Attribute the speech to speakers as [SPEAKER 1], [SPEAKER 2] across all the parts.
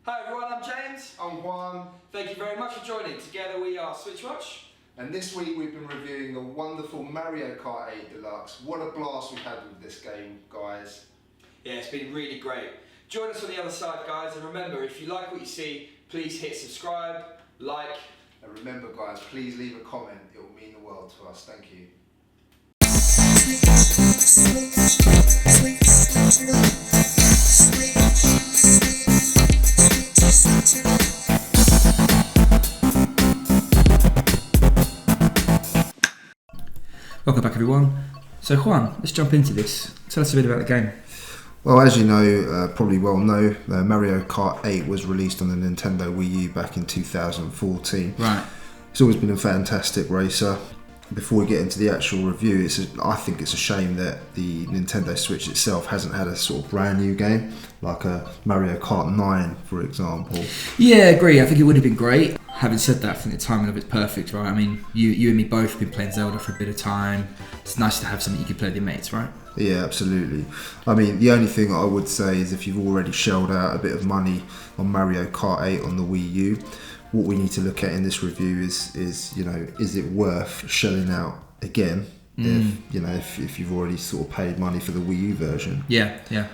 [SPEAKER 1] Hi everyone, I'm James.
[SPEAKER 2] I'm Juan.
[SPEAKER 1] Thank you very much for joining. Together we are SwitchWatch.
[SPEAKER 2] And this week we've been reviewing the wonderful Mario Kart 8 Deluxe. What a blast we've had with this game, guys.
[SPEAKER 1] Yeah, it's been really great. Join us on the other side, guys, and remember, if you like what you see, please hit subscribe, like.
[SPEAKER 2] And remember, guys, please leave a comment. It will mean the world to us. Thank you.
[SPEAKER 1] Welcome back everyone. So Juan, let's jump into this. Tell us a bit about the game.
[SPEAKER 2] Well, as you know, probably well know, Mario Kart 8 was released on the Nintendo Wii-U back in 2014.
[SPEAKER 1] Right.
[SPEAKER 2] It's always been a fantastic racer. Before we get into the actual review, I think it's a shame that the Nintendo Switch itself hasn't had a sort of brand new game, like a Mario Kart 9, for example.
[SPEAKER 1] Yeah, I agree. I think it would have been great. Having said that, I think the timing of it's perfect, right? I mean, you and me both have been playing Zelda for a bit of time. It's nice to have something you can play with your mates, right?
[SPEAKER 2] Yeah, absolutely. I mean, the only thing I would say is if you've already shelled out a bit of money on Mario Kart 8 on the Wii U, what we need to look at in this review is it worth shelling out again if you've already sort of paid money for the Wii U version.
[SPEAKER 1] Yeah.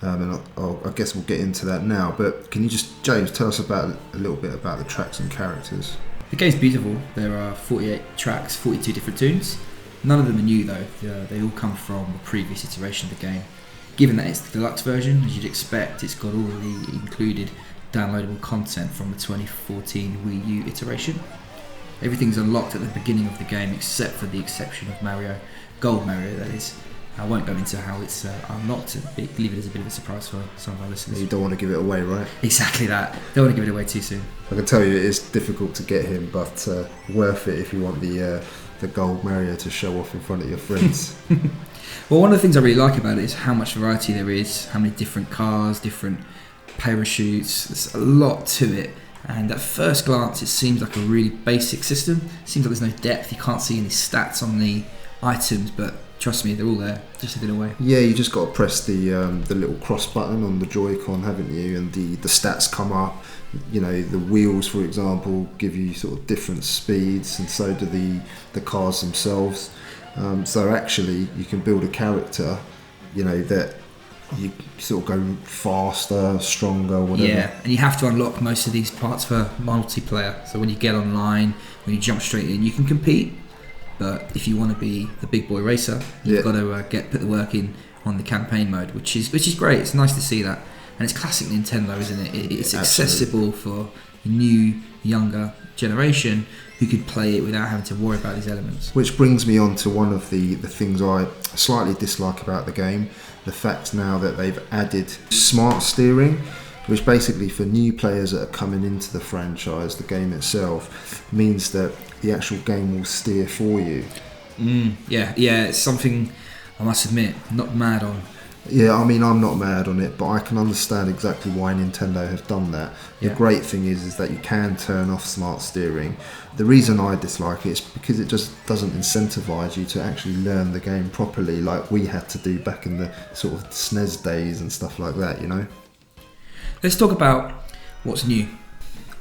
[SPEAKER 2] And I guess we'll get into that now. But can you just, James, tell us a little bit about the tracks and characters?
[SPEAKER 1] The game's beautiful. There are 48 tracks, 42 different tunes. None of them are new though. They all come from the previous iteration of the game. Given that it's the deluxe version, as you'd expect, it's got all the included downloadable content from the 2014 Wii U iteration. Everything's unlocked at the beginning of the game except for the exception of Mario, Gold Mario that is. I won't go into how it's unlocked, leave it as a bit of a surprise for some of our listeners.
[SPEAKER 2] You don't want to give it away, right?
[SPEAKER 1] Exactly that. Don't want to give it away too soon.
[SPEAKER 2] I can tell you it is difficult to get him, but worth it if you want the Gold Mario to show off in front of your friends.
[SPEAKER 1] Well, one of the things I really like about it is how much variety there is, how many different cars, different parachutes. There's a lot to it, and at first glance it seems like a really basic system. It seems like there's no depth, you can't see any stats on the items, but trust me, they're all there, just hidden away. Yeah,
[SPEAKER 2] you just got to press the little cross button on the Joy-Con, haven't you, and the stats come up. You know, the wheels, for example, give you sort of different speeds, and so do the cars themselves. So actually you can build a character, that you sort of go faster, stronger, whatever.
[SPEAKER 1] Yeah, and you have to unlock most of these parts for multiplayer. So when you get online, when you jump straight in, you can compete. But if you want to be the big boy racer, you've got to put the work in on the campaign mode, which is great. It's nice to see that, and it's classic Nintendo, isn't it? It's accessible for a new, younger generation who could play it without having to worry about these elements.
[SPEAKER 2] Which brings me on to one of the things I slightly dislike about the game, the fact now that they've added smart steering, which basically for new players that are coming into the franchise, the game itself, means that the actual game will steer for you.
[SPEAKER 1] Yeah, it's something I must admit, not mad on.
[SPEAKER 2] Yeah, I mean, I'm not mad on it, but I can understand exactly why Nintendo have done that. The great thing is that you can turn off smart steering. The reason I dislike it is because it just doesn't incentivise you to actually learn the game properly like we had to do back in the sort of SNES days and stuff like that,
[SPEAKER 1] Let's talk about what's new.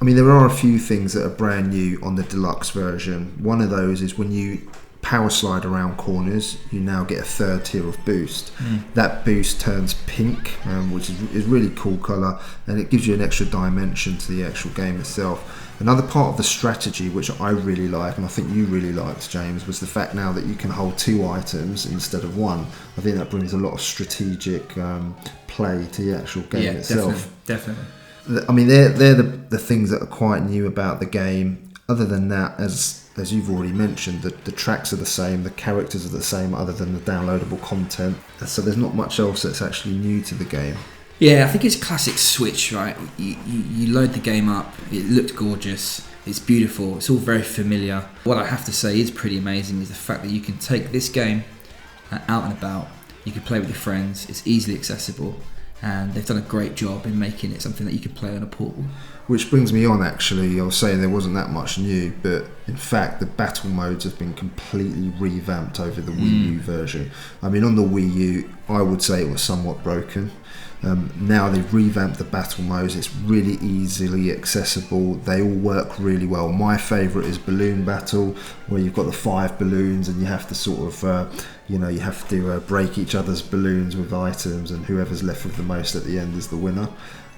[SPEAKER 2] I mean, there are a few things that are brand new on the deluxe version. One of those is when you power slide around corners, you now get a third tier of boost. That boost turns pink, which is really cool colour, and it gives you an extra dimension to the actual game itself. Another part of the strategy, which I really like, and I think you really liked, James, was the fact now that you can hold two items instead of one. I think that brings a lot of strategic play to the actual game itself.
[SPEAKER 1] Definitely.
[SPEAKER 2] I mean, they're the things that are quite new about the game. Other than that, as you've already mentioned, the tracks are the same, the characters are the same, other than the downloadable content. So there's not much else that's actually new to the game.
[SPEAKER 1] Yeah, I think it's classic Switch, right? You load the game up, it looked gorgeous, it's beautiful, it's all very familiar. What I have to say is pretty amazing is the fact that you can take this game out and about, you can play with your friends, it's easily accessible, and they've done a great job in making it something that you can play on a portable.
[SPEAKER 2] Which brings me on, actually, I was saying there wasn't that much new, but in fact the battle modes have been completely revamped over the Wii U version. I mean, on the Wii U, I would say it was somewhat broken. Now they've revamped the battle modes. It's really easily accessible. They all work really well. My favourite is balloon battle, where you've got the 5 balloons and you have to sort of you have to break each other's balloons with items, and whoever's left with the most at the end is the winner.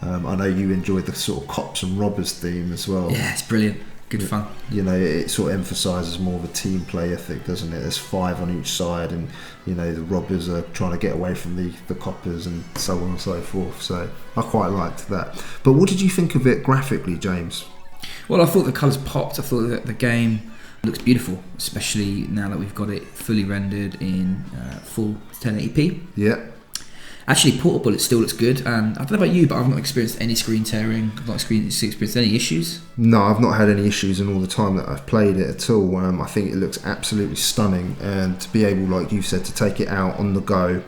[SPEAKER 2] I know you enjoyed the sort of cops and robbers theme as well.
[SPEAKER 1] Yeah, it's brilliant. Good fun.
[SPEAKER 2] It sort of emphasises more of a team play ethic, doesn't it? There's 5 on each side, and the robbers are trying to get away from the coppers, and so on and so forth. So I quite liked that. But what did you think of it graphically, James?
[SPEAKER 1] Well, I thought the colours popped. I thought that the game looks beautiful, especially now that we've got it fully rendered in full 1080p.
[SPEAKER 2] Yeah.
[SPEAKER 1] Actually, portable, it still looks good. And I don't know about you, but I've not experienced any screen tearing. I've not experienced any issues.
[SPEAKER 2] No, I've not had any issues in all the time that I've played it at all. I think it looks absolutely stunning, and to be able, like you said, to take it out on the go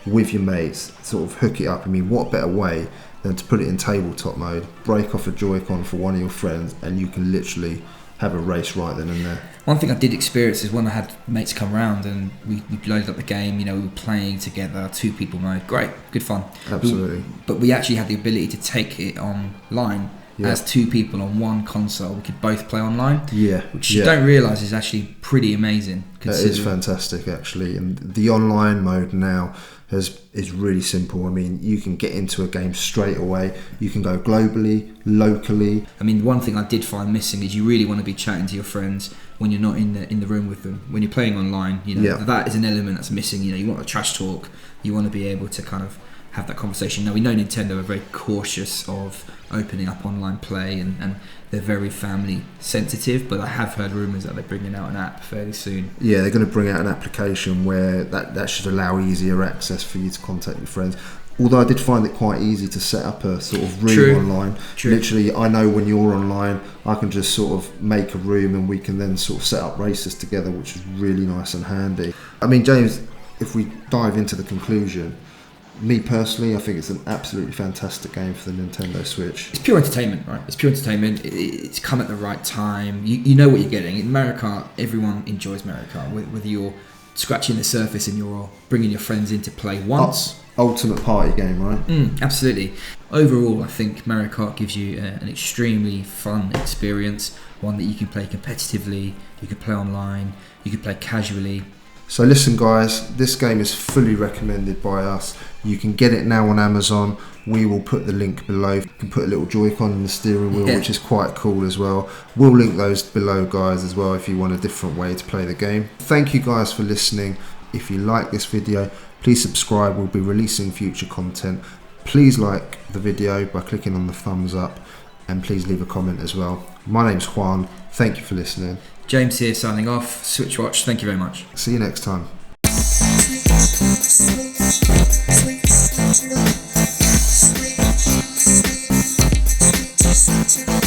[SPEAKER 2] with your mates, sort of hook it up. I mean, what better way than to put it in tabletop mode, break off a Joy-Con for one of your friends, and you can literally have a race right then and there.
[SPEAKER 1] One thing I did experience is when I had mates come round and we loaded up the game, we were playing together, 2-people mode, great, good fun.
[SPEAKER 2] Absolutely.
[SPEAKER 1] But we actually had the ability to take it online as 2 people on one console. We could both play online, which you don't realise is actually pretty amazing.
[SPEAKER 2] It is fantastic, actually, and the online mode now is really simple. I mean, you can get into a game straight away. You can go globally, locally.
[SPEAKER 1] I mean, one thing I did find missing is you really want to be chatting to your friends when you're not in the room with them. When you're playing online, that is an element that's missing. You want a trash talk. You want to be able to kind of have that conversation. Now, we know Nintendo are very cautious of opening up online play, and they're very family sensitive, but I have heard rumours that they're bringing out an app fairly soon.
[SPEAKER 2] Yeah, they're going to bring out an application where that should allow easier access for you to contact your friends. Although I did find it quite easy to set up a sort of room online. Literally, I know when you're online, I can just sort of make a room and we can then sort of set up races together, which is really nice and handy. I mean, James, if we dive into the conclusion, me personally, I think it's an absolutely fantastic game for the Nintendo Switch. It's
[SPEAKER 1] pure entertainment, right? It's pure entertainment. It's come at the right time. You know what you're getting. In Mario Kart, everyone enjoys Mario Kart, whether you're scratching the surface and you're bringing your friends into play once.
[SPEAKER 2] Ultimate party game, right?
[SPEAKER 1] Absolutely. Overall, I think Mario Kart gives you an extremely fun experience, one that you can play competitively, you can play online, you can play casually.
[SPEAKER 2] So listen, guys, this game is fully recommended by us. You can get it now on Amazon. We will put the link below. You can put a little Joy-Con in the steering wheel, which is quite cool as well. We'll link those below, guys, as well, if you want a different way to play the game. Thank you guys for listening. If you like this video, please subscribe. We'll be releasing future content. Please like the video by clicking on the thumbs up, and please leave a comment as well. My name's Juan. Thank you for listening.
[SPEAKER 1] James here, signing off. SwitchWatch, thank you very much.
[SPEAKER 2] See you next time.
[SPEAKER 3] Sweet.